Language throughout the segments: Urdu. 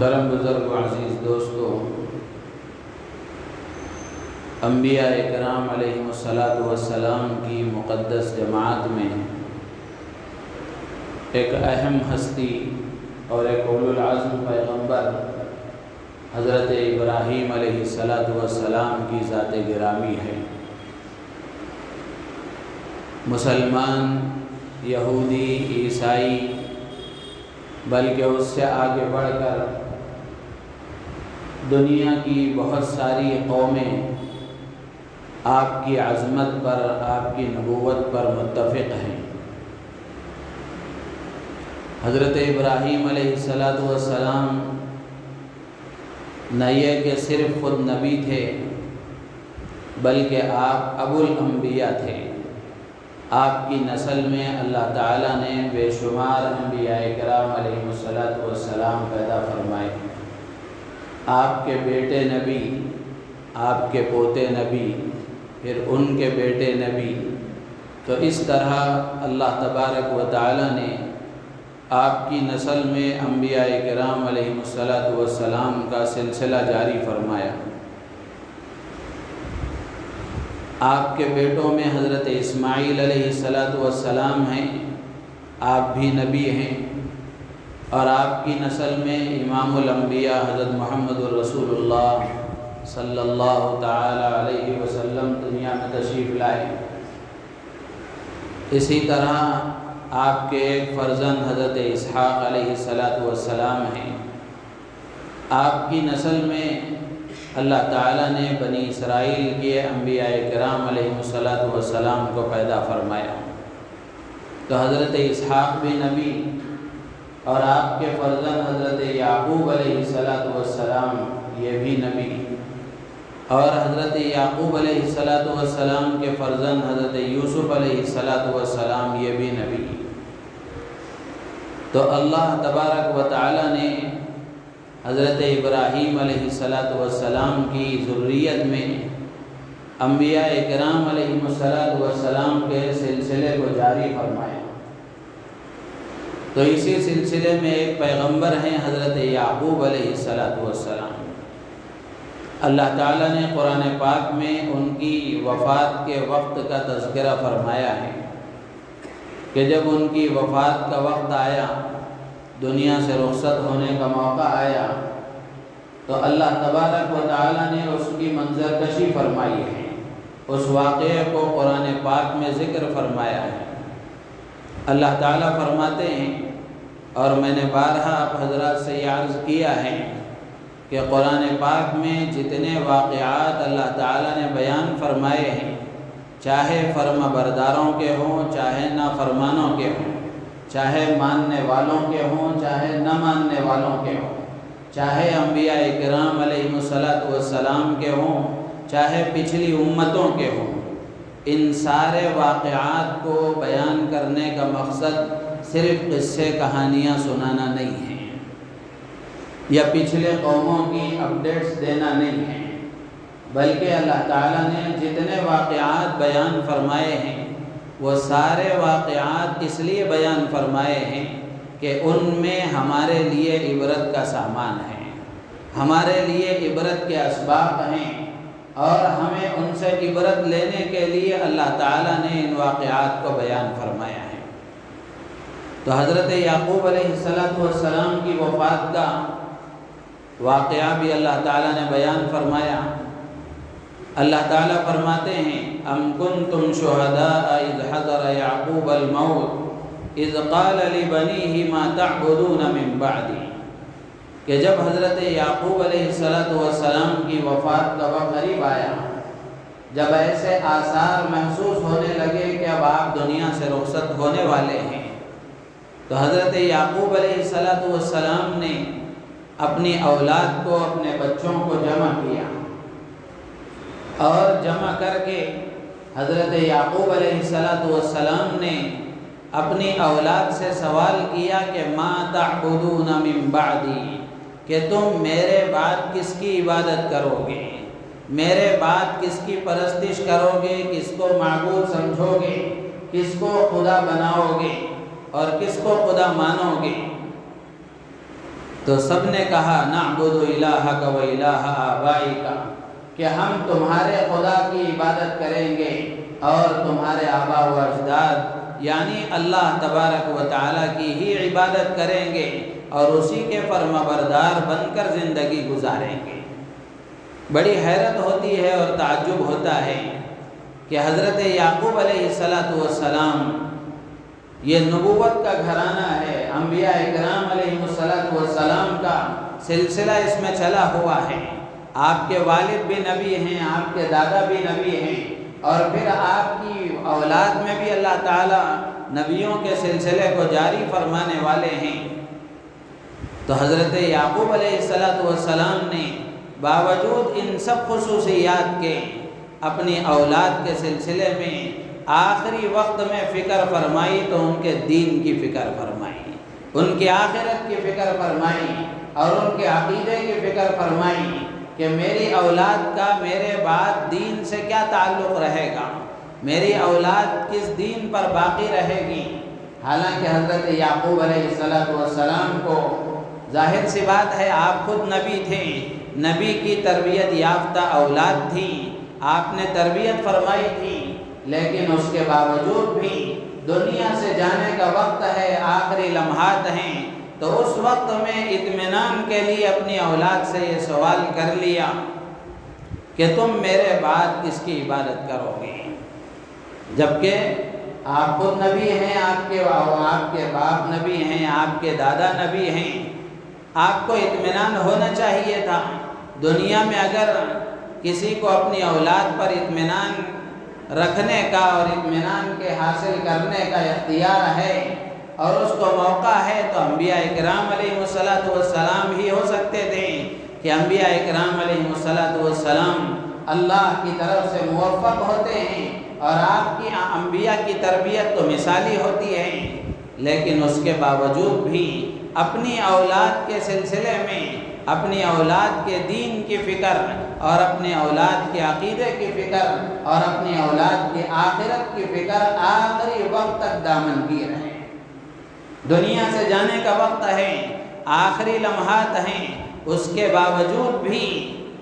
محترم بزرگ و عزیز دوستو، انبیاء اکرام علیہم السلام کی مقدس جماعت میں ایک اہم ہستی اور ایک اولو العزم پیغمبر حضرت ابراہیم علیہ السلام کی ذات گرامی ہے۔ مسلمان، یہودی، عیسائی، بلکہ اس سے آگے بڑھ کر دنیا کی بہت ساری قومیں آپ کی عظمت پر، آپ کی نبوت پر متفق ہیں۔ حضرت ابراہیم علیہ السلام نہ یہ کہ صرف خود نبی تھے، بلکہ آپ ابو الانبیاء تھے۔ آپ کی نسل میں اللہ تعالیٰ نے بے شمار انبیاء کرام علیہ السلام پیدا فرمائے۔ آپ کے بیٹے نبی، آپ کے پوتے نبی، پھر ان کے بیٹے نبی۔ تو اس طرح اللہ تبارک و تعالیٰ نے آپ کی نسل میں انبیاء کرام علیہ السلام کا سلسلہ جاری فرمایا۔ آپ کے بیٹوں میں حضرت اسماعیل علیہ السلام ہیں، آپ بھی نبی ہیں، اور آپ کی نسل میں امام الانبیاء حضرت محمد الرسول اللہ صلی اللہ تعالی علیہ وسلم دنیا میں تشریف لائے۔ اسی طرح آپ کے ایک فرزند حضرت اسحاق علیہ السلام ہیں۔ آپ کی نسل میں اللہ تعالیٰ نے بنی اسرائیل کے انبیاء کرام علیہ السلام کو پیدا فرمایا۔ تو حضرت اسحاق بھی نبی، اور آپ کے فرزند حضرت یعقوب علیہ السلام یہ بھی نبی، اور حضرت یعقوب علیہ السلام کے فرزند حضرت یوسف علیہ السلام یہ بھی نبی۔ تو اللہ تبارک و تعالیٰ نے حضرت ابراہیم علیہ السلام کی ذریت میں انبیاء کرام علیہ السلام کے سلسلے کو جاری فرمایا۔ تو اسی سلسلے میں ایک پیغمبر ہیں حضرت یعقوب علیہ السلام۔ اللہ تعالیٰ نے قرآن پاک میں ان کی وفات کے وقت کا تذکرہ فرمایا ہے کہ جب ان کی وفات کا وقت آیا، دنیا سے رخصت ہونے کا موقع آیا، تو اللہ تبارک و تعالیٰ نے اس کی منظر کشی فرمائی ہے، اس واقعے کو قرآن پاک میں ذکر فرمایا ہے۔ اللہ تعالیٰ فرماتے ہیں، اور میں نے بارہا آپ حضرات سے یہ عرض کیا ہے کہ قرآن پاک میں جتنے واقعات اللہ تعالیٰ نے بیان فرمائے ہیں، چاہے فرما برداروں کے ہوں، چاہے نافرمانوں کے ہوں، چاہے ماننے والوں کے ہوں، چاہے نہ ماننے والوں کے ہوں، چاہے انبیاء کرام علیہ السلام کے ہوں، چاہے پچھلی امتوں کے ہوں، ان سارے واقعات کو بیان کرنے کا مقصد صرف قصے کہانیاں سنانا نہیں ہے، یا پچھلے قوموں کی اپڈیٹس دینا نہیں ہے، بلکہ اللہ تعالیٰ نے جتنے واقعات بیان فرمائے ہیں وہ سارے واقعات اس لیے بیان فرمائے ہیں کہ ان میں ہمارے لیے عبرت کا سامان ہے، ہمارے لیے عبرت کے اسباق ہیں، اور ہمیں ان سے عبرت لینے کے لیے اللہ تعالیٰ نے ان واقعات کو بیان فرمایا ہے۔ تو حضرت یعقوب علیہ السلام کی وفات کا واقعہ بھی اللہ تعالیٰ نے بیان فرمایا۔ اللہ تعالیٰ فرماتے ہیں، ام کنتم شہداء اذ حضر یعقوب الموت اذ قال لبنیہ ما تعبدون من بعدی، کہ جب حضرت یعقوب علیہ السلام کی وفات کا وقت قریب آیا، جب ایسے آثار محسوس ہونے لگے کہ اب آپ دنیا سے رخصت ہونے والے ہیں، تو حضرت یعقوب علیہ السلام نے اپنی اولاد کو، اپنے بچوں کو جمع کیا، اور جمع کر کے حضرت یعقوب علیہ السلام نے اپنی اولاد سے سوال کیا کہ ما تعبدون من بعدی، کہ تم میرے بعد کس کی عبادت کرو گے، میرے بعد کس کی پرستش کرو گے، کس کو معبود سمجھو گے، کس کو خدا بناؤ گے، اور کس کو خدا مانو گے۔ تو سب نے کہا نعبد الہک و الہ آبائک، کہ ہم تمہارے خدا کی عبادت کریں گے اور تمہارے آبا و اجداد یعنی اللہ تبارک و تعالیٰ کی ہی عبادت کریں گے اور اسی کے فرما بردار بن کر زندگی گزاریں گے۔ بڑی حیرت ہوتی ہے اور تعجب ہوتا ہے کہ حضرت یعقوب علیہ السلام یہ نبوت کا گھرانہ ہے، انبیاء اکرام علیہ السلام کا سلسلہ اس میں چلا ہوا ہے۔ آپ کے والد بھی نبی ہیں، آپ کے دادا بھی نبی ہیں، اور پھر آپ کی اولاد میں بھی اللہ تعالیٰ نبیوں کے سلسلے کو جاری فرمانے والے ہیں۔ تو حضرت یعقوب علیہ السلام نے باوجود ان سب خصوصیات کے اپنی اولاد کے سلسلے میں آخری وقت میں فکر فرمائی تو ان کے دین کی فکر فرمائی، ان کی آخرت کی فکر فرمائی اور ان کے عقیدے کی فکر فرمائی کہ میری اولاد کا میرے بعد دین سے کیا تعلق رہے گا، میری اولاد کس دین پر باقی رہے گی۔ حالانکہ حضرت یعقوب علیہ السلام کو ظاہر سی بات ہے آپ خود نبی تھے، نبی کی تربیت یافتہ اولاد تھی، آپ نے تربیت فرمائی تھی، لیکن اس کے باوجود بھی دنیا سے جانے کا وقت ہے، آخری لمحات ہیں، تو اس وقت میں اطمینان کے لیے اپنی اولاد سے یہ سوال کر لیا کہ تم میرے بعد کس کی عبادت کرو گے، جبکہ آپ خود نبی ہیں، آپ کے باپ نبی ہیں، آپ کے دادا نبی ہیں۔ آپ کو اطمینان ہونا چاہیے تھا۔ دنیا میں اگر کسی کو اپنی اولاد پر اطمینان رکھنے کا اور اطمینان کے حاصل کرنے کا اختیار ہے اور اس کو موقع ہے تو انبیاء اکرام علیہ السلام ہی ہو سکتے تھے، کہ انبیاء اکرام علیہ السلام اللہ کی طرف سے موفق ہوتے ہیں اور آپ کی انبیاء کی تربیت تو مثالی ہوتی ہے، لیکن اس کے باوجود بھی اپنی اولاد کے سلسلے میں اپنی اولاد کے دین کی فکر اور اپنی اولاد کے عقیدے کی فکر اور اپنی اولاد کی آخرت کی فکر آخری وقت تک دامنگیر ہے۔ دنیا سے جانے کا وقت ہے، آخری لمحات ہیں، اس کے باوجود بھی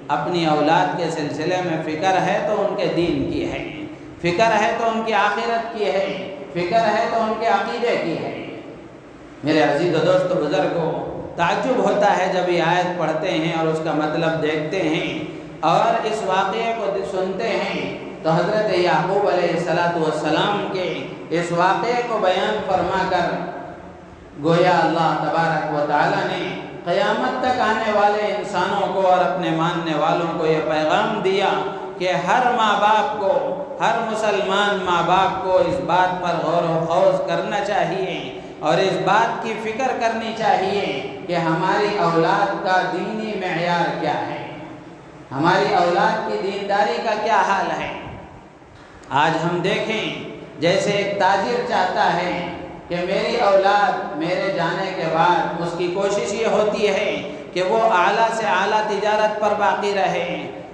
اپنی اولاد کے سلسلے میں فکر ہے تو ان کے دین کی ہے، فکر ہے تو ان کی آخرت کی ہے، فکر ہے تو ان کے عقیدے کی ہے۔ میرے عزیز و دوست بزرگوں، تعجب ہوتا ہے جب یہ آیت پڑھتے ہیں اور اس کا مطلب دیکھتے ہیں اور اس واقعے کو سنتے ہیں تو حضرت یعقوب علیہ السلام کے اس واقعے کو بیان فرما کر گویا اللہ تبارک و تعالیٰ نے قیامت تک آنے والے انسانوں کو اور اپنے ماننے والوں کو یہ پیغام دیا کہ ہر ماں باپ کو، ہر مسلمان ماں باپ کو اس بات پر غور و خوض کرنا چاہیے اور اس بات کی فکر کرنی چاہیے کہ ہماری اولاد کا دینی معیار کیا ہے، ہماری اولاد کی دینداری کا کیا حال ہے۔ آج ہم دیکھیں جیسے ایک تاجر چاہتا ہے کہ میری اولاد میرے جانے کے بعد اس کی کوشش یہ ہوتی ہے کہ وہ اعلیٰ سے اعلیٰ تجارت پر باقی رہے،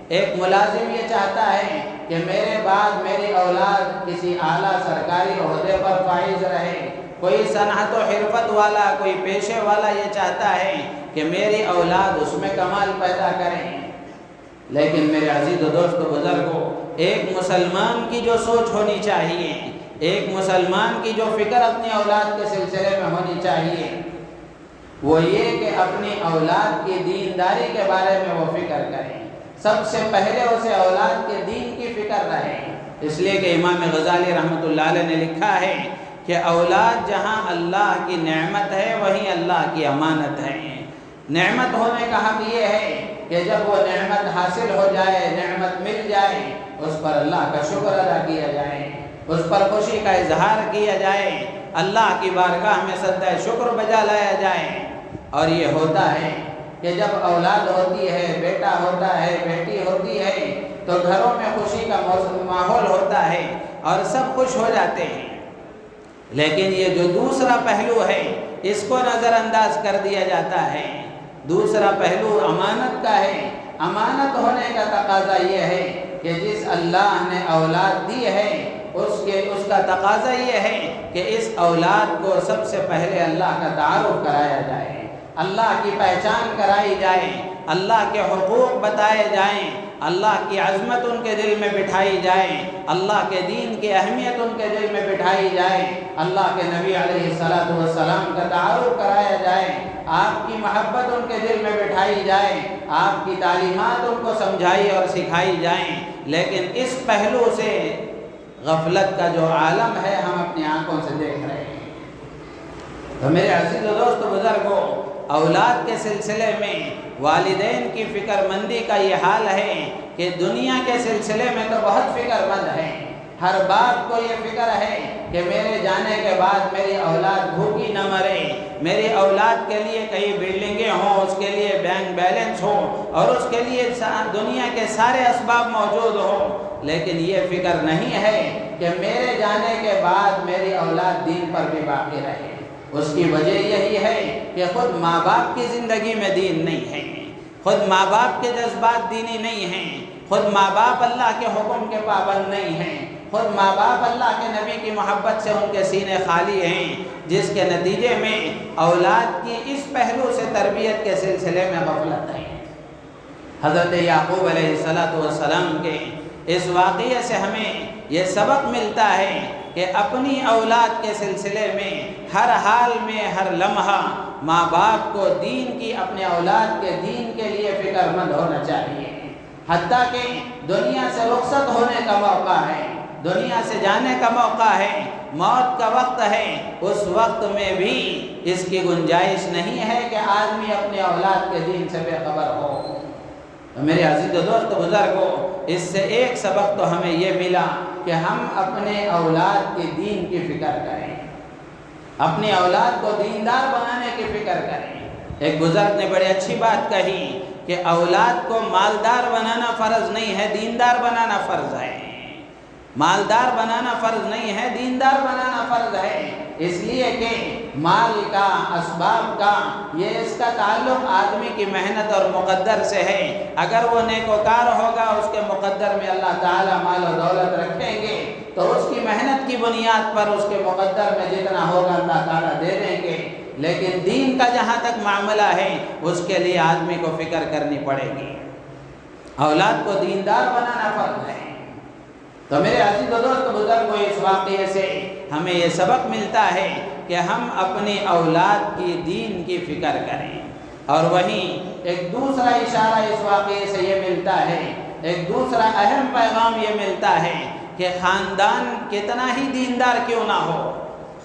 ایک ملازم یہ چاہتا ہے کہ میرے بعد میری اولاد کسی اعلیٰ سرکاری عہدے پر فائز رہے، کوئی صنعت و حرفت والا، کوئی پیشے والا یہ چاہتا ہے کہ میری اولاد اس میں کمال پیدا کریں۔ لیکن میرے عزیز و دوست و بزرگوں، ایک مسلمان کی جو سوچ ہونی چاہیے، ایک مسلمان کی جو فکر اپنی اولاد کے سلسلے میں ہونی چاہیے وہ یہ کہ اپنی اولاد کی دینداری کے بارے میں وہ فکر کریں، سب سے پہلے اسے اولاد کے دین کی فکر رہے۔ اس لیے کہ امام غزالی رحمۃ اللہ علیہ نے لکھا ہے کہ اولاد جہاں اللہ کی نعمت ہے وہیں اللہ کی امانت ہے۔ نعمت ہونے کا حق یہ ہے کہ جب وہ نعمت حاصل ہو جائے، نعمت مل جائے، اس پر اللہ کا شکر ادا کیا جائے، اس پر خوشی کا اظہار کیا جائے، اللہ کی بارگاہ میں سجدہ شکر بجا لایا جائے۔ اور یہ ہوتا ہے کہ جب اولاد ہوتی ہے، بیٹا ہوتا ہے، بیٹی ہوتی ہے، تو گھروں میں خوشی کا ماحول ہوتا ہے اور سب خوش ہو جاتے ہیں۔ لیکن یہ جو دوسرا پہلو ہے اس کو نظر انداز کر دیا جاتا ہے۔ دوسرا پہلو امانت کا ہے۔ امانت ہونے کا تقاضا یہ ہے کہ جس اللہ نے اولاد دی ہے اس کا تقاضا یہ ہے کہ اس اولاد کو سب سے پہلے اللہ کا تعارف کرایا جائے، اللہ کی پہچان کرائی جائے، اللہ کے حقوق بتائے جائیں، اللہ کی عظمت ان کے دل میں بٹھائی جائے، اللہ کے دین کی اہمیت ان کے دل میں بٹھائی جائے، اللہ کے نبی علیہ السلام کا تعارف کرایا جائے، آپ کی محبت ان کے دل میں بٹھائی جائے، آپ کی تعلیمات ان کو سمجھائی اور سکھائی جائیں۔ لیکن اس پہلو سے غفلت کا جو عالم ہے ہم اپنی آنکھوں سے دیکھ رہے ہیں۔ تو میرے عزیز و دوست بزرگوں، اولاد کے سلسلے میں والدین کی فکر مندی کا یہ حال ہے کہ دنیا کے سلسلے میں تو بہت فکر مند ہیں۔ ہر باپ کو یہ فکر ہے کہ میرے جانے کے بعد میری اولاد بھوکی نہ مرے، میری اولاد کے لیے کئی بلڈنگیں ہوں، اس کے لیے بینک بیلنس ہو اور اس کے لیے دنیا کے سارے اسباب موجود ہوں، لیکن یہ فکر نہیں ہے کہ میرے جانے کے بعد میری اولاد دین پر بھی باقی رہے۔ اس کی وجہ یہی ہے کہ خود ماں باپ کی زندگی میں دین نہیں ہے، خود ماں باپ کے جذبات دینی نہیں ہیں، خود ماں باپ اللہ کے حکم کے پابند نہیں ہیں، خود ماں باپ اللہ کے نبی کی محبت سے ان کے سینے خالی ہیں، جس کے نتیجے میں اولاد کی اس پہلو سے تربیت کے سلسلے میں غفلت ہے۔ حضرت یعقوب علیہ السلام کے اس واقعے سے ہمیں یہ سبق ملتا ہے کہ اپنی اولاد کے سلسلے میں ہر حال میں ہر لمحہ ماں باپ کو دین کی، اپنے اولاد کے دین کے لیے فکر مند ہونا چاہیے۔ حتیٰ کہ دنیا سے رخصت ہونے کا موقع ہے، دنیا سے جانے کا موقع ہے، موت کا وقت ہے، اس وقت میں بھی اس کی گنجائش نہیں ہے کہ آدمی اپنے اولاد کے دین سے بے خبر ہو۔ میرے عزیز و دوست بزرگوں، اس سے ایک سبق تو ہمیں یہ ملا کہ ہم اپنے اولاد کے دین کی فکر کریں، اپنی اولاد کو دیندار بنانے کی فکر کریں۔ ایک بزرگ نے بڑی اچھی بات کہی کہ اولاد کو مالدار بنانا فرض نہیں ہے، دیندار بنانا فرض ہے۔ مالدار بنانا فرض نہیں ہے، دیندار بنانا فرض ہے، اس لیے کہ مال کا، اسباب کا، یہ اس کا تعلق آدمی کی محنت اور مقدر سے ہے۔ اگر وہ نیکوکار ہوگا، اس کے مقدر میں اللہ تعالیٰ مال و دولت رکھیں گے تو اس کی محنت کی بنیاد پر اس کے مقدر میں جتنا ہوگا اللہ تعالیٰ دے دیں گے۔ لیکن دین کا جہاں تک معاملہ ہے اس کے لیے آدمی کو فکر کرنی پڑے گی، اولاد کو دیندار بنانا فرض ہے۔ تو میرے عزیز و دوست بزرگوں، اس واقعے سے ہمیں یہ سبق ملتا ہے کہ ہم اپنی اولاد کی دین کی فکر کریں۔ اور وہیں ایک دوسرا اشارہ اس واقعے سے یہ ملتا ہے، ایک دوسرا اہم پیغام یہ ملتا ہے کہ خاندان کتنا ہی دیندار کیوں نہ ہو،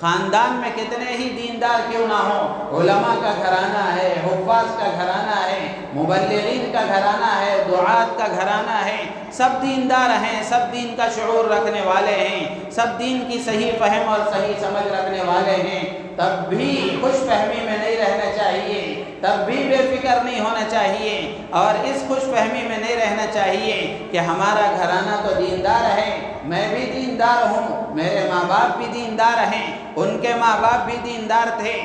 خاندان میں کتنے ہی دیندار کیوں نہ ہو، علماء کا گھرانہ ہے، حفاظ کا گھرانہ ہے، مبلغین کا گھرانہ ہے، دعات کا گھرانہ ہے، سب دیندار ہیں، سب دین کا شعور رکھنے والے ہیں، سب دین کی صحیح فہم اور صحیح سمجھ رکھنے والے ہیں، تب بھی خوش فہمی میں نہیں رہنا چاہیے، تب بھی بے فکر نہیں ہونا چاہیے، اور اس خوش فہمی میں نہیں رہنا چاہیے کہ ہمارا گھرانہ تو دیندار ہے، میں بھی دیندار ہوں، میرے ماں باپ بھی دیندار ہیں، ان کے ماں باپ بھی دیندار تھے،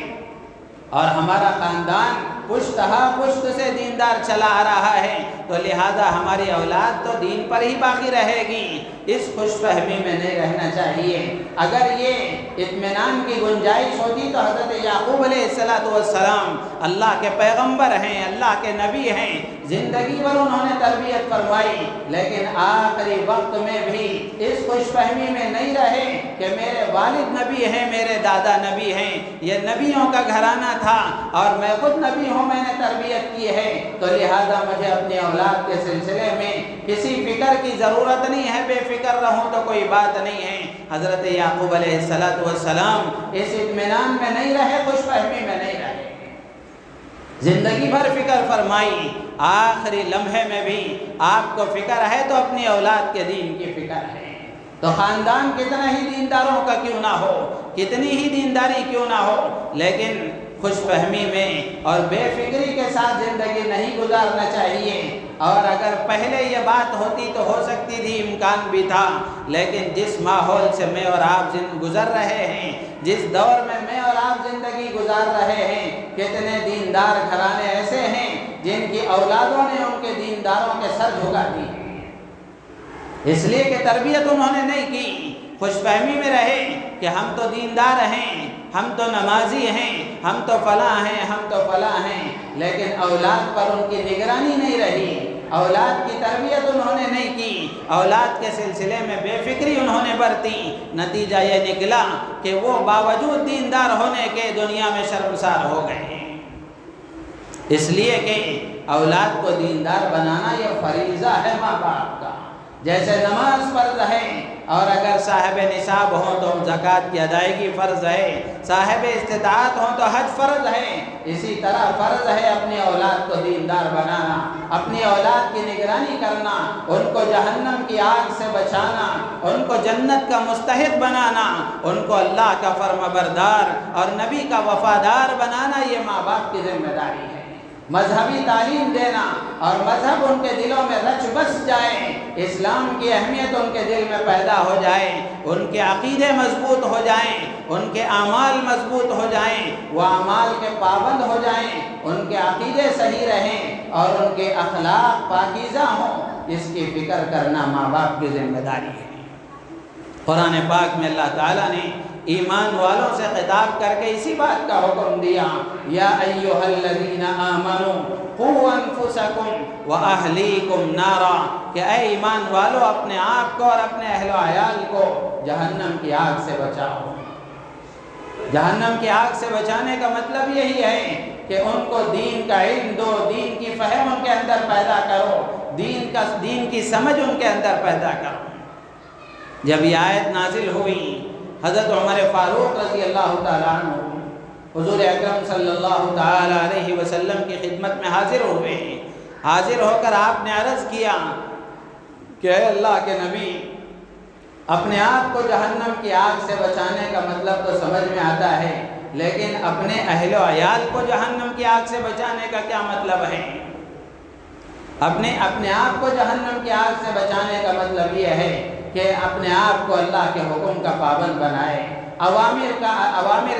اور ہمارا خاندان پشت پشت سے دیندار چلا آ رہا ہے، تو لہذا ہماری اولاد تو دین پر ہی باقی رہے گی۔ اس خوش فہمی میں نہیں رہنا چاہیے۔ اگر یہ اطمینان کی گنجائش ہوتی تو حضرت یعقوب علیہ السلام اللہ کے پیغمبر ہیں، اللہ کے نبی ہیں، زندگی بھر انہوں نے تربیت فرمائی، لیکن آخری وقت میں بھی اس خوش فہمی میں نہیں رہے کہ میرے والد نبی ہیں، میرے دادا نبی ہیں، یہ نبیوں کا گھرانہ تھا اور میں خود نبی ہوں، میں نے تربیت کی ہے، تو لہذا مجھے اپنی اولاد کے سلسلے میں کسی فکر کی ضرورت نہیں ہے، بے فکر رہوں تو کوئی بات نہیں ہے۔ حضرت یعقوب علیہ السلام اس اطمینان میں نہیں رہے، خوش فہمی میں نہیں رہے، زندگی بھر فکر فرمائی، آخری لمحے میں بھی آپ کو فکر ہے تو اپنی اولاد کے دین کی فکر ہے۔ تو خاندان کتنا ہی دینداروں کا کیوں نہ ہو، کتنی ہی دینداری کیوں نہ ہو، لیکن خوش فہمی میں اور بے فکری کے ساتھ زندگی نہیں گزارنا چاہیے۔ اور اگر پہلے یہ بات ہوتی تو ہو سکتی تھی، امکان بھی تھا، لیکن جس ماحول سے میں اور آپ گزر رہے ہیں، جس دور میں اور آپ زندگی گزار رہے ہیں، کتنے دیندار گھرانے ایسے ہیں جن کی اولادوں نے ان کے دینداروں کے سر جھکا دی، اس لیے کہ تربیت انہوں نے نہیں کی، خوش فہمی میں رہے کہ ہم تو دیندار ہیں، ہم تو نمازی ہیں، ہم تو فلاں ہیں، ہم تو فلاں ہیں، لیکن اولاد پر ان کی نگرانی نہیں رہی، اولاد کی تربیت انہوں نے نہیں کی، اولاد کے سلسلے میں بے فکری انہوں نے برتی، نتیجہ یہ نکلا کہ وہ باوجود دیندار ہونے کے دنیا میں شرمسار ہو گئے۔ اس لیے کہ اولاد کو دیندار بنانا یہ فریضہ ہے ماں باپ کا، جیسے نماز فرض ہے، اور اگر صاحب نصاب ہوں تو زکوٰۃ کی ادائیگی فرض ہے، صاحب استطاعت ہوں تو حج فرض ہے، اسی طرح فرض ہے اپنی اولاد کو دیندار بنانا، اپنی اولاد کی نگرانی کرنا، ان کو جہنم کی آگ سے بچانا، ان کو جنت کا مستحق بنانا، ان کو اللہ کا فرمانبردار اور نبی کا وفادار بنانا، یہ ماں باپ کی ذمہ داری ہے۔ مذہبی تعلیم دینا اور مذہب ان کے دلوں میں رچ بس جائے، اسلام کی اہمیت ان کے دل میں پیدا ہو جائے، ان کے عقیدے مضبوط ہو جائیں، ان کے اعمال مضبوط ہو جائیں، وہ اعمال کے پابند ہو جائیں، ان کے عقیدے صحیح رہیں اور ان کے اخلاق پاکیزہ ہوں، اس کی فکر کرنا ماں باپ کی ذمہ داری ہے۔ قرآن پاک میں اللہ تعالیٰ نے ایمان والوں سے خطاب کر کے اسی بات کا حکم دیا، یا ایھا الذین آمنوا قوا انفسکم واہلیکم نارا، کہ اے ایمان والو اپنے آپ کو اور اپنے اہل و عیال کو جہنم کی آگ سے بچاؤ۔ جہنم کی آگ سے بچانے کا مطلب یہی ہے کہ ان کو دین کا علم دو، دین کی فہم ان کے اندر پیدا کرو، دین کی سمجھ ان کے اندر پیدا کرو۔ جب یہ آیت نازل ہوئی، حضرت عمر فاروق رضی اللہ تعالیٰ عنہ حضور اکرم صلی اللہ تعالیٰ علیہ وسلم کی خدمت میں حاضر ہوئے، حاضر ہو کر آپ نے عرض کیا کہ اے اللہ کے نبی، اپنے آپ کو جہنم کی آگ سے بچانے کا مطلب تو سمجھ میں آتا ہے، لیکن اپنے اہل و عیال کو جہنم کی آگ سے بچانے کا کیا مطلب ہے؟ اپنے آپ کو جہنم کی آگ سے بچانے کا مطلب یہ ہے کہ اپنے آپ کو اللہ کے حکم کا پابند بنائے، اوامر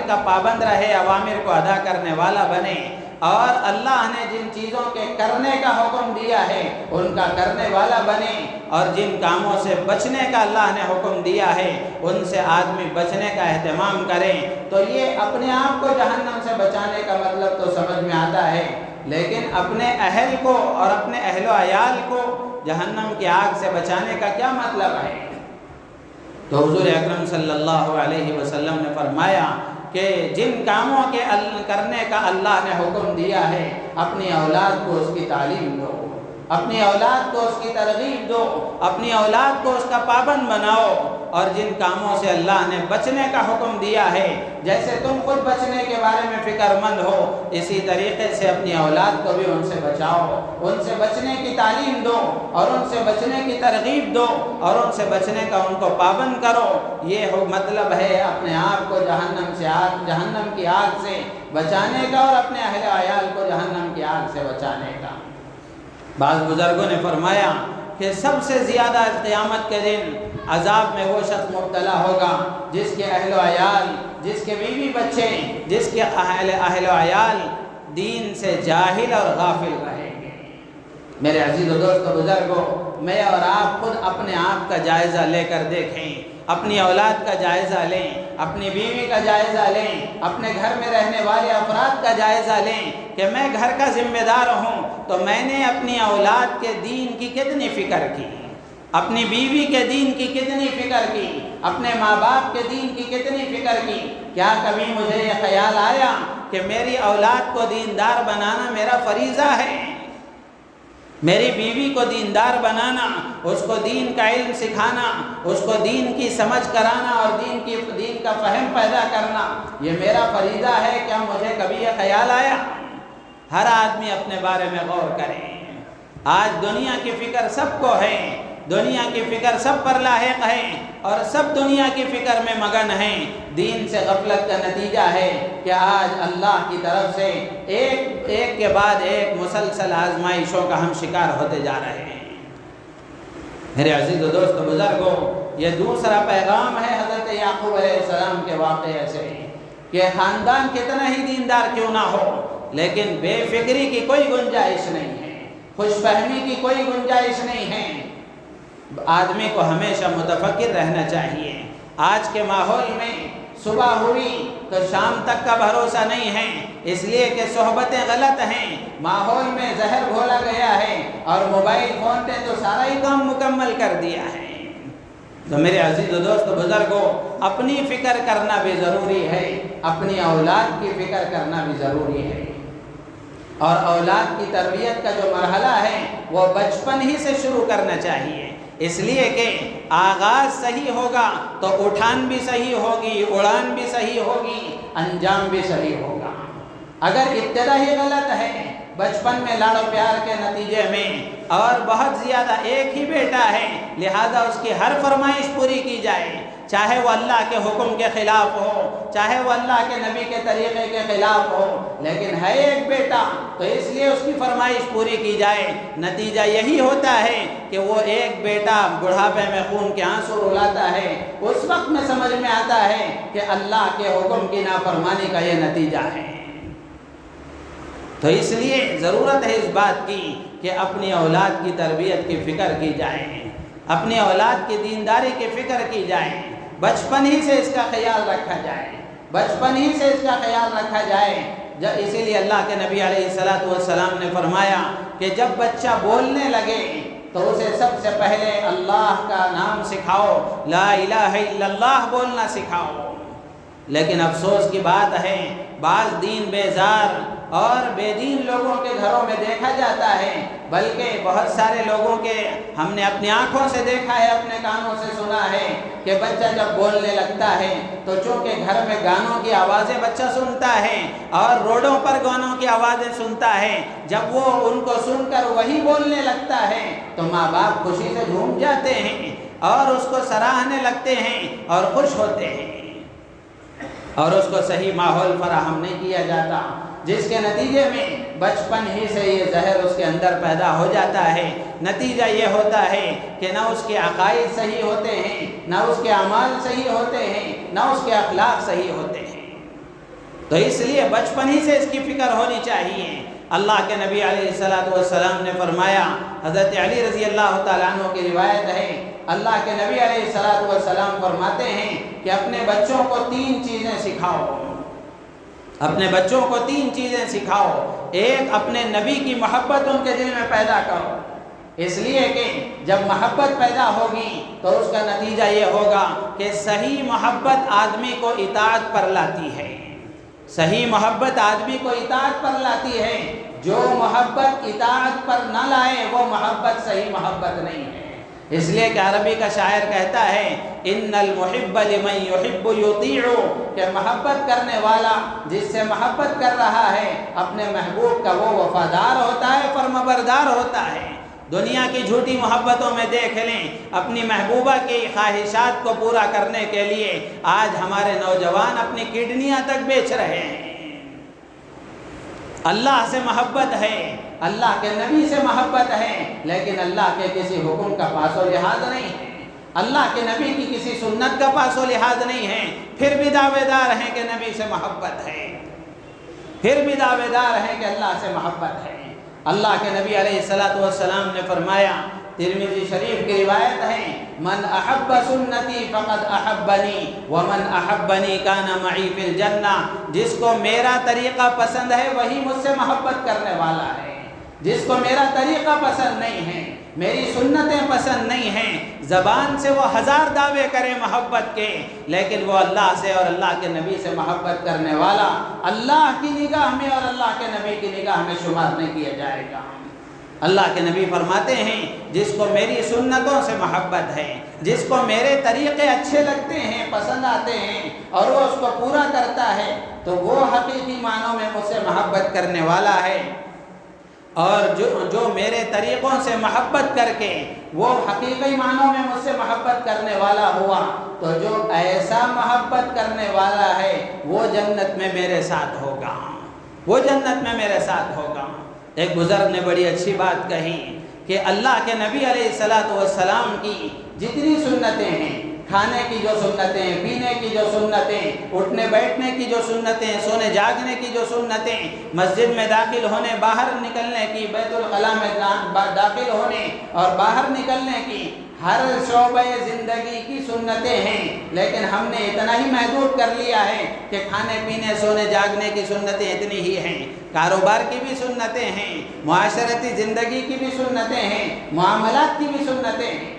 کا پابند رہے، اوامر کو ادا کرنے والا بنے، اور اللہ نے جن چیزوں کے کرنے کا حکم دیا ہے ان کا کرنے والا بنے، اور جن کاموں سے بچنے کا اللہ نے حکم دیا ہے ان سے آدمی بچنے کا اہتمام کرے۔ تو یہ اپنے آپ کو جہنم سے بچانے کا مطلب تو سمجھ میں آتا ہے، لیکن اپنے اہل کو اور اپنے اہل و عیال کو جہنم کی آگ سے بچانے کا کیا مطلب ہے؟ تو حضور اکرم صلی اللہ علیہ وسلم نے فرمایا کہ جن کاموں کے کرنے کا اللہ نے حکم دیا ہے، اپنی اولاد کو اس کی تعلیم دو، اپنی اولاد کو اس کی ترغیب دو، اپنی اولاد کو اس کا پابند بناؤ، اور جن کاموں سے اللہ نے بچنے کا حکم دیا ہے، جیسے تم خود بچنے کے بارے میں فکر مند ہو، اسی طریقے سے اپنی اولاد کو بھی ان سے بچاؤ، ان سے بچنے کی تعلیم دو، اور ان سے بچنے کی ترغیب دو، اور ان سے بچنے کا ان کو پابند کرو۔ یہ مطلب ہے اپنے آپ کو جہنم کی آگ سے بچانے کا، اور اپنے اہل عیال کو جہنم کی آگ سے بچانے کا۔ بعض بزرگوں نے فرمایا کہ سب سے زیادہ قیامت کے دن عذاب میں وہ شخص مبتلا ہوگا جس کے اہل و عیال، جس کے بیوی بچے، جس کے اہل و عیال دین سے جاہل اور غافل رہیں گے۔ میرے عزیز و دوست و بزرگوں، میں اور آپ خود اپنے آپ کا جائزہ لے کر دیکھیں، اپنی اولاد کا جائزہ لیں، اپنی بیوی کا جائزہ لیں، اپنے گھر میں رہنے والے افراد کا جائزہ لیں کہ میں گھر کا ذمہ دار ہوں تو میں نے اپنی اولاد کے دین کی کتنی فکر کی، اپنی بیوی کے دین کی کتنی فکر کی، اپنے ماں باپ کے دین کی کتنی فکر کی۔ کیا کبھی مجھے یہ خیال آیا کہ میری اولاد کو دیندار بنانا میرا فریضہ ہے، میری بیوی کو دیندار بنانا، اس کو دین کا علم سکھانا، اس کو دین کی سمجھ کرانا اور دین کا فہم پیدا کرنا یہ میرا فریضہ ہے؟ کیا مجھے کبھی یہ خیال آیا؟ ہر آدمی اپنے بارے میں غور کرے۔ آج دنیا کی فکر سب کو ہے، دنیا کی فکر سب پر لاحق ہے، اور سب دنیا کی فکر میں مگن ہیں۔ دین سے غفلت کا نتیجہ ہے کہ آج اللہ کی طرف سے ایک کے بعد ایک مسلسل آزمائشوں کا ہم شکار ہوتے جا رہے ہیں۔ میرے عزیز و دوست و بزرگوں، یہ دوسرا پیغام ہے حضرت یعقوب علیہ السلام کے واقعے سے کہ خاندان کتنا ہی دیندار کیوں نہ ہو، لیکن بے فکری کی کوئی گنجائش نہیں ہے، خوش فہمی کی کوئی گنجائش نہیں ہے۔ آدمی کو ہمیشہ متفکر رہنا چاہیے۔ آج کے ماحول میں صبح ہوئی تو شام تک کا بھروسہ نہیں ہے، اس لیے کہ صحبتیں غلط ہیں، ماحول میں زہر گھولا گیا ہے، اور موبائل فون نے تو سارا ہی کام مکمل کر دیا ہے۔ تو میرے عزیز و دوست بزرگوں، اپنی فکر کرنا بھی ضروری ہے، اپنی اولاد کی فکر کرنا بھی ضروری ہے، اور اولاد کی تربیت کا جو مرحلہ ہے وہ بچپن ہی سے شروع کرنا چاہیے، اس لیے کہ آغاز صحیح ہوگا تو اٹھان بھی صحیح ہوگی، اڑان بھی صحیح ہوگی، انجام بھی صحیح ہوگا۔ اگر ابتدا ہی غلط ہے، بچپن میں لاڑ و پیار کے نتیجے میں، اور بہت زیادہ ایک ہی بیٹا ہے لہذا اس کی ہر فرمائش پوری کی جائے، چاہے وہ اللہ کے حکم کے خلاف ہو، چاہے وہ اللہ کے نبی کے طریقے کے خلاف ہو، لیکن ہے ایک بیٹا تو اس لیے اس کی فرمائش پوری کی جائے، نتیجہ یہی ہوتا ہے کہ وہ ایک بیٹا بڑھاپے میں خون کے آنسو رلاتا ہے، اس وقت میں سمجھ میں آتا ہے کہ اللہ کے حکم کی نافرمانی کا یہ نتیجہ ہے۔ تو اس لیے ضرورت ہے اس بات کی کہ اپنی اولاد کی تربیت کی فکر کی جائے، اپنی اولاد کی دینداری کی فکر کی جائے، بچپن ہی سے اس کا خیال رکھا جائے، بچپن ہی سے اس کا خیال رکھا جائے۔ اسی لیے اللہ کے نبی علیہ السلام نے فرمایا کہ جب بچہ بولنے لگے تو اسے سب سے پہلے اللہ کا نام سکھاؤ، لا الہ الا اللہ بولنا سکھاؤ۔ لیکن افسوس کی بات ہے، بعض دین بیزار اور بے دین لوگوں کے گھروں میں دیکھا جاتا ہے، بلکہ بہت سارے لوگوں کے ہم نے اپنی آنکھوں سے دیکھا ہے، اپنے کانوں سے سنا ہے کہ بچہ جب بولنے لگتا ہے تو چونکہ گھر میں گانوں کی آوازیں بچہ سنتا ہے اور روڈوں پر گانوں کی آوازیں سنتا ہے، جب وہ ان کو سن کر وہی بولنے لگتا ہے تو ماں باپ خوشی سے جھوم جاتے ہیں اور اس کو سراہنے لگتے ہیں اور خوش ہوتے ہیں، اور اس کو صحیح ماحول فراہم نہیں کیا جاتا، جس کے نتیجے میں بچپن ہی سے یہ زہر اس کے اندر پیدا ہو جاتا ہے۔ نتیجہ یہ ہوتا ہے کہ نہ اس کے عقائد صحیح ہوتے ہیں، نہ اس کے اعمال صحیح ہوتے ہیں، نہ اس کے اخلاق صحیح ہوتے ہیں۔ تو اس لیے بچپن ہی سے اس کی فکر ہونی چاہیے۔ اللہ کے نبی علیہ السلام نے فرمایا، حضرت علی رضی اللہ تعالیٰ عنہ کی روایت ہے، اللہ کے نبی علیہ السلام فرماتے ہیں کہ اپنے بچوں کو 3 چیزیں سکھاؤ، اپنے بچوں کو 3 چیزیں سکھاؤ۔ ایک، اپنے نبی کی محبت ان کے دل میں پیدا کرو، اس لیے کہ جب محبت پیدا ہوگی تو اس کا نتیجہ یہ ہوگا کہ صحیح محبت آدمی کو اطاعت پر لاتی ہے، صحیح محبت آدمی کو اطاعت پر لاتی ہے۔ جو محبت اطاعت پر نہ لائے وہ محبت صحیح محبت نہیں ہے، اس لیے کہ عربی کا شاعر کہتا ہے، ان المحب لمن يحب يطيع، کہ محبت کرنے والا جس سے محبت کر رہا ہے اپنے محبوب کا وہ وفادار ہوتا ہے، فرمانبردار ہوتا ہے۔ دنیا کی جھوٹی محبتوں میں دیکھ لیں، اپنی محبوبہ کی خواہشات کو پورا کرنے کے لیے آج ہمارے نوجوان اپنی کڈنیاں تک بیچ رہے ہیں۔ اللہ سے محبت ہے، اللہ کے نبی سے محبت ہے، لیکن اللہ کے کسی حکم کا پاس و لحاظ نہیں ہے، اللہ کے نبی کی کسی سنت کا پاس و لحاظ نہیں ہے، پھر بھی دعوے دار ہیں کہ نبی سے محبت ہے، پھر بھی دعوے دار ہیں کہ اللہ سے محبت ہے۔ اللہ کے نبی علیہ السلام نے فرمایا، ترمذی شریف کی روایت ہے، من احب سنتی فقد احبنی ومن احبنی کان معی فی الجنہ، جس کو میرا طریقہ پسند ہے وہی مجھ سے محبت کرنے والا ہے، جس کو میرا طریقہ پسند نہیں ہے، میری سنتیں پسند نہیں ہیں، زبان سے وہ 1000 دعوے کرے محبت کے، لیکن وہ اللہ سے اور اللہ کے نبی سے محبت کرنے والا اللہ کی نگاہ میں اور اللہ کے نبی کی نگاہ میں شمار نہیں کیا جائے گا۔ اللہ کے نبی فرماتے ہیں، جس کو میری سنتوں سے محبت ہے، جس کو میرے طریقے اچھے لگتے ہیں، پسند آتے ہیں اور وہ اس کو پورا کرتا ہے تو وہ حقیقی معنوں میں مجھ سے محبت کرنے والا ہے، اور جو میرے طریقوں سے محبت کر کے وہ حقیقی معنوں میں مجھ سے محبت کرنے والا ہوا تو جو ایسا محبت کرنے والا ہے وہ جنت میں میرے ساتھ ہوگا، وہ جنت میں میرے ساتھ ہوگا۔ ایک بزرگ نے بڑی اچھی بات کہی کہ اللہ کے نبی علیہ السلام کی جتنی سنتیں ہیں کھانے کی جو سنتیں، پینے کی جو سنتیں، اٹھنے بیٹھنے کی جو سنتیں، سونے جاگنے کی جو سنتیں، مسجد میں داخل ہونے، باہر نکلنے کی، بیت الخلاء میں داخل ہونے اور باہر نکلنے کی، ہر شعبہ زندگی کی سنتیں ہیں، لیکن ہم نے اتنا ہی محدود کر لیا ہے کہ کھانے پینے سونے جاگنے کی سنتیں اتنی ہی ہیں، کاروبار کی بھی سنتیں ہیں، معاشرتی زندگی کی بھی سنتیں ہیں، معاملات کی بھی سنتیں ہیں۔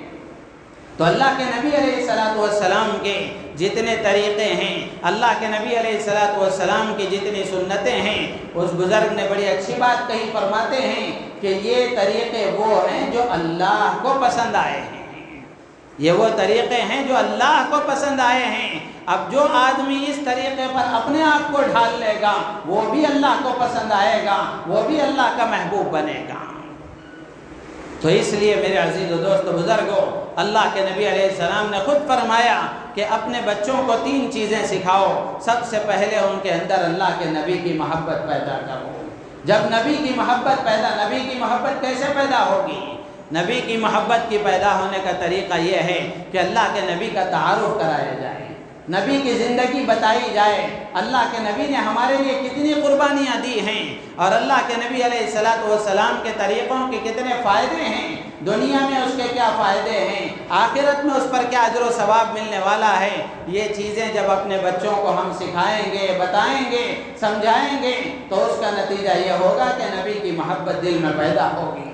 تو اللہ کے نبی علیہ السلام کے جتنے طریقے ہیں، اللہ کے نبی علیہ السلام کی جتنی سنتیں ہیں، اس بزرگ نے بڑی اچھی بات کہی، فرماتے ہیں کہ یہ طریقے وہ ہیں جو اللہ کو پسند آئے ہیں، یہ وہ طریقے ہیں جو اللہ کو پسند آئے ہیں۔ اب جو آدمی اس طریقے پر اپنے آپ کو ڈھال لے گا وہ بھی اللہ کو پسند آئے گا، وہ بھی اللہ کا محبوب بنے گا۔ تو اس لیے میرے عزیز و دوست بزرگوں، اللہ کے نبی علیہ السلام نے خود فرمایا کہ اپنے بچوں کو 3 چیزیں سکھاؤ۔ سب سے پہلے ان کے اندر اللہ کے نبی کی محبت پیدا کرو۔ جب نبی کی محبت کیسے پیدا ہوگی؟ نبی کی محبت کی پیدا ہونے کا طریقہ یہ ہے کہ اللہ کے نبی کا تعارف کرایا جائے، نبی کی زندگی بتائی جائے، اللہ کے نبی نے ہمارے لیے کتنی قربانیاں دی ہیں اور اللہ کے نبی علیہ السلام کے طریقوں کے کتنے فائدے ہیں، دنیا میں اس کے کیا فائدے ہیں، آخرت میں اس پر کیا اجر و ثواب ملنے والا ہے۔ یہ چیزیں جب اپنے بچوں کو ہم سکھائیں گے، بتائیں گے، سمجھائیں گے تو اس کا نتیجہ یہ ہوگا کہ نبی کی محبت دل میں پیدا ہوگی۔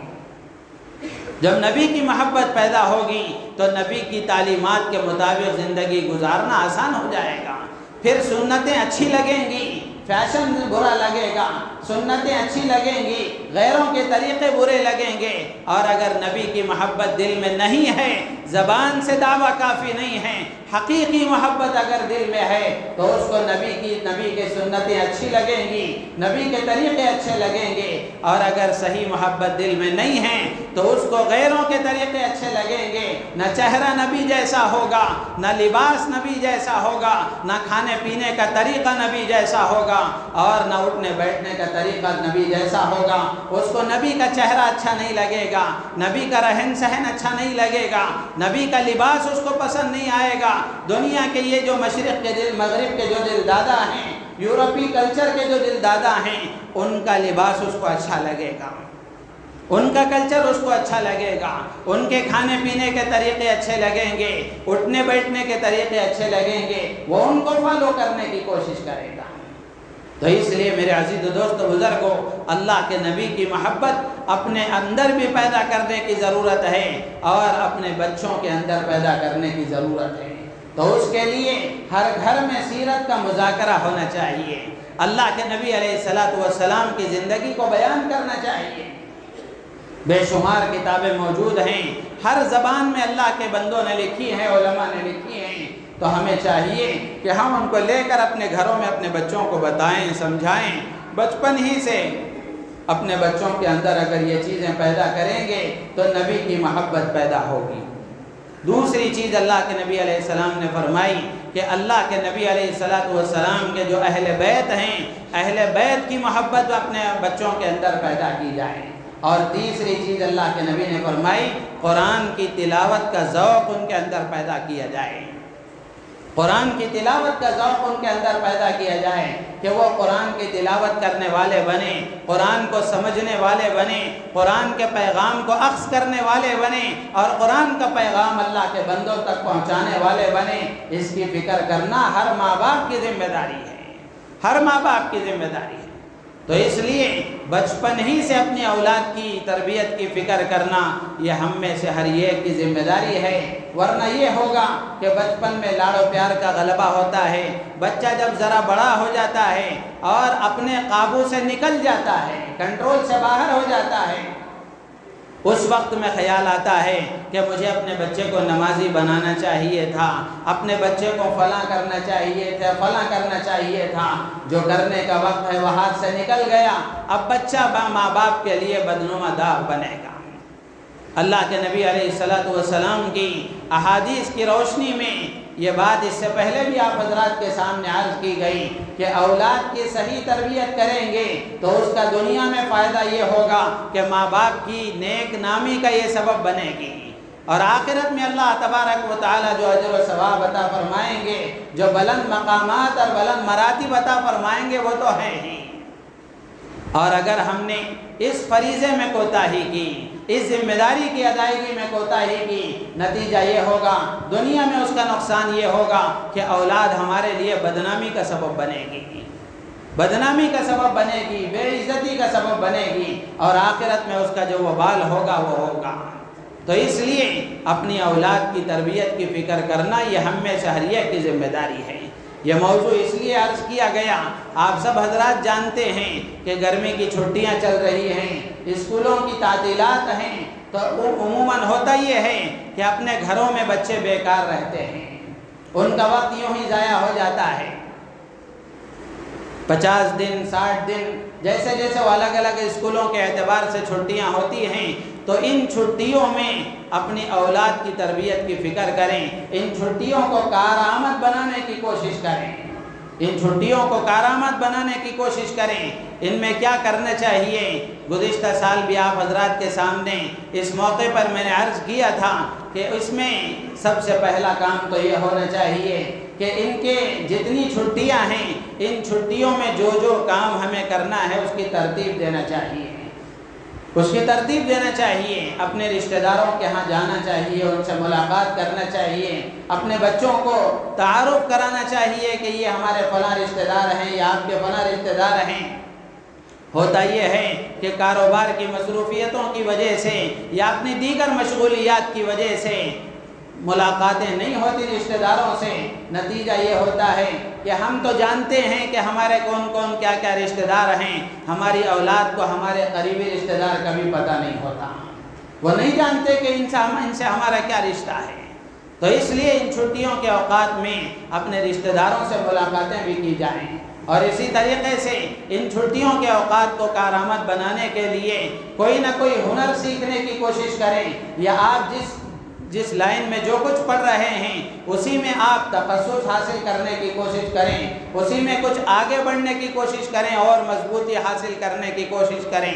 جب نبی کی محبت پیدا ہوگی تو نبی کی تعلیمات کے مطابق زندگی گزارنا آسان ہو جائے گا، پھر سنتیں اچھی لگیں گی، فیشن برا لگے گا، سنتیں اچھی لگیں گی، غیروں کے طریقے برے لگیں گے۔ اور اگر نبی کی محبت دل میں نہیں ہے، زبان سے دعویٰ کافی نہیں ہے، حقیقی محبت اگر دل میں ہے تو اس کو نبی کے سنتیں اچھی لگیں گی، نبی کے طریقے اچھے لگیں گے۔ اور اگر صحیح محبت دل میں نہیں ہے تو اس کو غیروں کے طریقے اچھے لگیں گے، نہ چہرہ نبی جیسا ہوگا، نہ لباس نبی جیسا ہوگا، نہ کھانے پینے کا طریقہ نبی جیسا ہوگا، اور نہ اٹھنے بیٹھنے کا طریقہ نبی جیسا ہوگا۔ اس کو نبی کا چہرہ اچھا نہیں لگے گا، نبی کا رہن سہن اچھا نہیں لگے گا، نبی کا لباس اس کو پسند نہیں آئے گا۔ دنیا کے یہ جو مشرق کے مغرب کے جو دل دادا ہیں، یورپی کلچر کے جو دل دادا ہیں، ان کا لباس اس کو اچھا لگے گا، ان کا کلچر اس کو اچھا لگے گا، ان کے کھانے پینے کے طریقے اچھے لگیں گے، اٹھنے بیٹھنے کے طریقے اچھے لگیں گے، وہ ان کو فالو کرنے کی کوشش کرے گا۔ تو اس لیے میرے عزیز دوست بزرگوں، اللہ کے نبی کی محبت اپنے اندر بھی پیدا کرنے کی ضرورت ہے اور اپنے بچوں کے اندر پیدا کرنے کی ضرورت ہے۔ تو اس کے لیے ہر گھر میں سیرت کا مذاکرہ ہونا چاہیے، اللہ کے نبی علیہ السلام کی زندگی کو بیان کرنا چاہیے۔ بے شمار کتابیں موجود ہیں، ہر زبان میں اللہ کے بندوں نے لکھی ہیں، علماء نے لکھی ہیں، تو ہمیں چاہیے کہ ہم ان کو لے کر اپنے گھروں میں اپنے بچوں کو بتائیں، سمجھائیں۔ بچپن ہی سے اپنے بچوں کے اندر اگر یہ چیزیں پیدا کریں گے تو نبی کی محبت پیدا ہوگی۔ دوسری چیز اللہ کے نبی علیہ السلام نے فرمائی کہ اللہ کے نبی علیہ السلام کے جو اہل بیت ہیں، اہل بیت کی محبت اپنے بچوں کے اندر پیدا کی جائے۔ اور تیسری چیز اللہ کے نبی نے فرمائی، قرآن کی تلاوت کا ذوق ان کے اندر پیدا کیا جائے، قرآن کی تلاوت کا ذوق ان کے اندر پیدا کیا جائے کہ وہ قرآن کی تلاوت کرنے والے بنیں، قرآن کو سمجھنے والے بنیں، قرآن کے پیغام کو اخذ کرنے والے بنیں اور قرآن کا پیغام اللہ کے بندوں تک پہنچانے والے بنیں۔ اس کی فکر کرنا ہر ماں باپ کی ذمہ داری ہے، ہر ماں باپ کی ذمہ داری ہے۔ تو اس لیے بچپن ہی سے اپنی اولاد کی تربیت کی فکر کرنا یہ ہم میں سے ہر ایک کی ذمہ داری ہے، ورنہ یہ ہوگا کہ بچپن میں لاڑ و پیار کا غلبہ ہوتا ہے، بچہ جب ذرا بڑا ہو جاتا ہے اور اپنے قابو سے نکل جاتا ہے، کنٹرول سے باہر ہو جاتا ہے، اس وقت میں خیال آتا ہے کہ مجھے اپنے بچے کو نمازی بنانا چاہیے تھا، اپنے بچے کو فلاں کرنا چاہیے تھا، فلاں کرنا چاہیے تھا، جو کرنے کا وقت ہے وہ ہاتھ سے نکل گیا۔ اب بچہ ماں باپ کے لیے بدنما داغ بنے گا۔ اللہ کے نبی علیہ السلام کی احادیث کی روشنی میں یہ بات اس سے پہلے بھی آپ حضرات کے سامنے عرض کی گئی کہ اولاد کی صحیح تربیت کریں گے تو اس کا دنیا میں فائدہ یہ ہوگا کہ ماں باپ کی نیک نامی کا یہ سبب بنے گی، اور آخرت میں اللہ تبارک و تعالی جو اجر و ثواب عطا فرمائیں گے، جو بلند مقامات اور بلند مراتب عطا فرمائیں گے، وہ تو ہیں ہی۔ اور اگر ہم نے اس فریضے میں کوتاہی کی، اس ذمہ داری کی ادائیگی میں کوتاہی کی، نتیجہ یہ ہوگا، دنیا میں اس کا نقصان یہ ہوگا کہ اولاد ہمارے لیے بدنامی کا سبب بنے گی، بدنامی کا سبب بنے گی، بے عزتی کا سبب بنے گی، اور آخرت میں اس کا جو وبال ہوگا وہ ہوگا۔ تو اس لیے اپنی اولاد کی تربیت کی فکر کرنا یہ ہم میں سے ہر ایک کی ذمہ داری ہے۔ یہ موضوع اس لیے عرض کیا گیا، آپ سب حضرات جانتے ہیں کہ گرمی کی چھٹیاں چل رہی ہیں، اسکولوں کی تعطیلات ہیں، تو عموماً ہوتا یہ ہے کہ اپنے گھروں میں بچے بیکار رہتے ہیں، ان کا وقت یوں ہی ضائع ہو جاتا ہے۔ 50 دن 60 دن جیسے جیسے وہ الگ الگ اسکولوں کے اعتبار سے چھٹیاں ہوتی ہیں، تو ان چھٹیوں میں اپنی اولاد کی تربیت کی فکر کریں، ان چھٹیوں کو کارآمد بنانے کی کوشش کریں، ان چھٹیوں کو کارآمد بنانے کی کوشش کریں۔ ان میں کیا کرنا چاہیے؟ گزشتہ سال بھی آپ حضرات کے سامنے اس موقع پر میں نے عرض کیا تھا کہ اس میں سب سے پہلا کام تو یہ ہونا چاہیے کہ ان کے جتنی چھٹیاں ہیں، ان چھٹیوں میں جو جو کام ہمیں کرنا ہے اس کی ترتیب دینا چاہیے، اس کی ترتیب دینا چاہیے۔ اپنے رشتہ داروں کے ہاں جانا چاہیے، ان سے ملاقات کرنا چاہیے، اپنے بچوں کو تعارف کرانا چاہیے کہ یہ ہمارے فلاں رشتہ دار ہیں یا آپ کے فلاں رشتہ دار ہیں۔ ہوتا یہ ہے کہ کاروبار کی مصروفیتوں کی وجہ سے یا اپنی دیگر مشغولیات کی وجہ سے ملاقاتیں نہیں ہوتی رشتہ داروں سے، نتیجہ یہ ہوتا ہے کہ ہم تو جانتے ہیں کہ ہمارے کون کون کیا کیا رشتہ دار ہیں، ہماری اولاد کو ہمارے قریبی رشتہ دار کا بھی پتہ نہیں ہوتا، وہ نہیں جانتے کہ ان سے ہمارا کیا رشتہ ہے۔ تو اس لیے ان چھٹیوں کے اوقات میں اپنے رشتہ داروں سے ملاقاتیں بھی کی جائیں، اور اسی طریقے سے ان چھٹیوں کے اوقات کو کارآمد بنانے کے لیے کوئی نہ کوئی ہنر سیکھنے کی کوشش کریں، یا آپ جس لائن میں جو کچھ پڑھ رہے ہیں اسی میں آپ تخصص حاصل کرنے کی کوشش کریں، اسی میں کچھ آگے بڑھنے کی کوشش کریں اور مضبوطی حاصل کرنے کی کوشش کریں،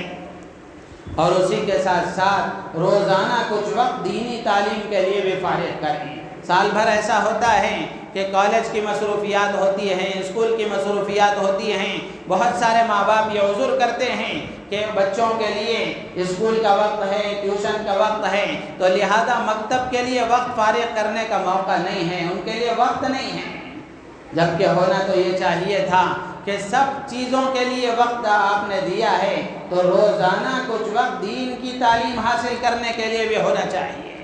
اور اسی کے ساتھ ساتھ روزانہ کچھ وقت دینی تعلیم کے لیے بھی فارغ کریں۔ سال بھر ایسا ہوتا ہے کہ کالج کی مصروفیات ہوتی ہیں، اسکول کی مصروفیات ہوتی ہیں، بہت سارے ماں باپ یہ عذر کرتے ہیں کہ بچوں کے لیے اسکول کا وقت ہے، ٹیوشن کا وقت ہے، تو لہذا مکتب کے لیے وقت فارغ کرنے کا موقع نہیں ہے، ان کے لیے وقت نہیں ہے، جبکہ ہونا تو یہ چاہیے تھا کہ سب چیزوں کے لیے وقت آپ نے دیا ہے، تو روزانہ کچھ وقت دین کی تعلیم حاصل کرنے کے لیے بھی ہونا چاہیے،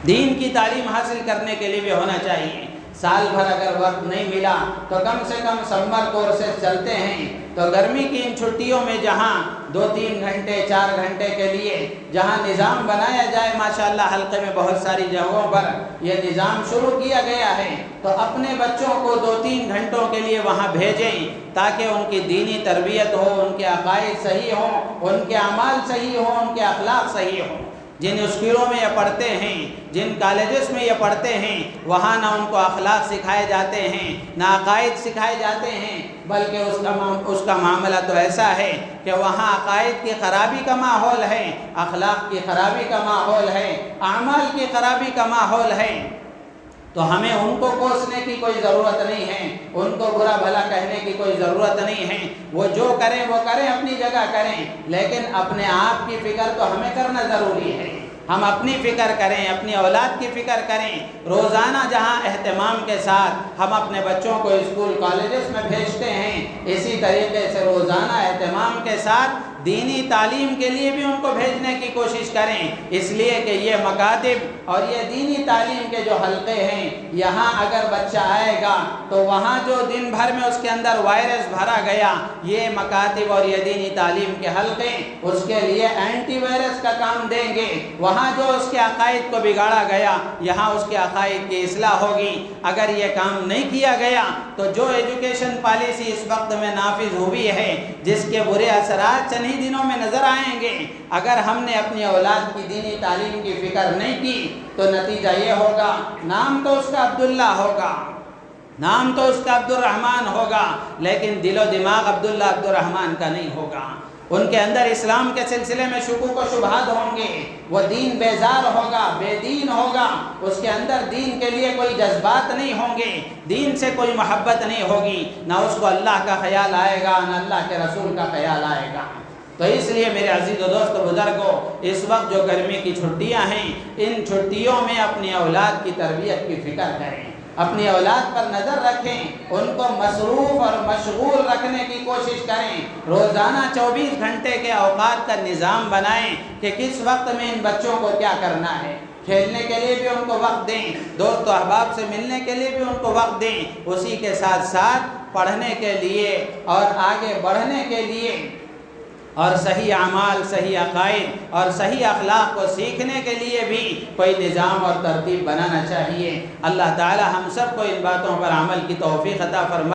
دین کی تعلیم حاصل کرنے کے لیے بھی ہونا چاہیے۔ سال بھر اگر وقت نہیں ملا تو کم سے کم سمر کورسز چلتے ہیں، تو گرمی کی ان چھٹیوں میں جہاں 2-3 گھنٹے 4 گھنٹے کے لیے جہاں نظام بنایا جائے، ماشاءاللہ حلقے میں بہت ساری جگہوں پر یہ نظام شروع کیا گیا ہے، تو اپنے بچوں کو 2-3 گھنٹوں کے لیے وہاں بھیجیں تاکہ ان کی دینی تربیت ہو، ان کے عقائد صحیح ہوں، ان کے اعمال صحیح ہوں، ان کے اخلاق صحیح ہوں۔ جن اسکولوں میں یہ پڑھتے ہیں، جن کالجز میں یہ پڑھتے ہیں، وہاں نہ ان کو اخلاق سکھائے جاتے ہیں، نہ عقائد سکھائے جاتے ہیں، بلکہ اس کا معاملہ تو ایسا ہے کہ وہاں عقائد کی خرابی کا ماحول ہے، اخلاق کی خرابی کا ماحول ہے، اعمال کی خرابی کا ماحول ہے۔ تو ہمیں ان کو کوسنے کی کوئی ضرورت نہیں ہے، ان کو برا بھلا کہنے کی کوئی ضرورت نہیں ہے، وہ جو کریں وہ کریں، اپنی جگہ کریں، لیکن اپنے آپ کی فکر تو ہمیں کرنا ضروری ہے۔ ہم اپنی فکر کریں، اپنی اولاد کی فکر کریں، روزانہ جہاں اہتمام کے ساتھ ہم اپنے بچوں کو اسکول کالجز میں بھیجتے ہیں، اسی طریقے سے روزانہ اہتمام کے ساتھ دینی تعلیم کے لیے بھی ان کو بھیجنے کی کوشش کریں، اس لیے کہ یہ مکاتب اور یہ دینی تعلیم کے جو حلقے ہیں، یہاں اگر بچہ آئے گا تو وہاں جو دن بھر میں اس کے اندر وائرس بھرا گیا، یہ مکاتب اور یہ دینی تعلیم کے حلقے اس کے لیے اینٹی وائرس کا کام دیں گے۔ وہاں جو اس کے عقائد کو بگاڑا گیا، یہاں اس کے عقائد کی اصلاح ہوگی۔ اگر یہ کام نہیں کیا گیا تو جو ایجوکیشن پالیسی اس وقت میں نافذ ہوئی ہے، جس کے برے اثرات چند ہی دنوں میں نظر آئیں گے، اگر ہم نے اپنی اولاد کی دینی تعلیم کی فکر نہیں کی تو نتیجہ یہ ہوگا، نام تو اس کا عبداللہ ہوگا، نام تو اس کا عبد الرحمن ہوگا، لیکن دل و دماغ عبداللہ عبد الرحمن کا نہیں ہوگا۔ ان کے اندر اسلام کے سلسلے میں شکوک و شبہات ہوں گے، وہ دین بیزار ہوگا، بے دین ہوگا، اس کے اندر دین کے لیے کوئی جذبات نہیں ہوں گے، دین سے کوئی محبت نہیں ہوگی، نہ اس کو اللہ کا خیال آئے گا نہ اللہ کے رسول کا خیال آئے گا۔ تو اس لیے میرے عزیز و دوست بزرگوں، اس وقت جو گرمی کی چھٹیاں ہیں، ان چھٹیوں میں اپنی اولاد کی تربیت کی فکر کریں، اپنی اولاد پر نظر رکھیں، ان کو مصروف اور مشغول رکھنے کی کوشش کریں، روزانہ 24 گھنٹے کے اوقات کا نظام بنائیں کہ کس وقت میں ان بچوں کو کیا کرنا ہے، کھیلنے کے لیے بھی ان کو وقت دیں، دوست و احباب سے ملنے کے لیے بھی ان کو وقت دیں، اسی کے ساتھ ساتھ پڑھنے کے لیے اور آگے بڑھنے کے لیے اور صحیح اعمال، صحیح عقائد اور صحیح اخلاق کو سیکھنے کے لیے بھی کوئی نظام اور ترتیب بنانا چاہیے۔ اللہ تعالی ہم سب کو ان باتوں پر عمل کی توفیق عطا فرمائے۔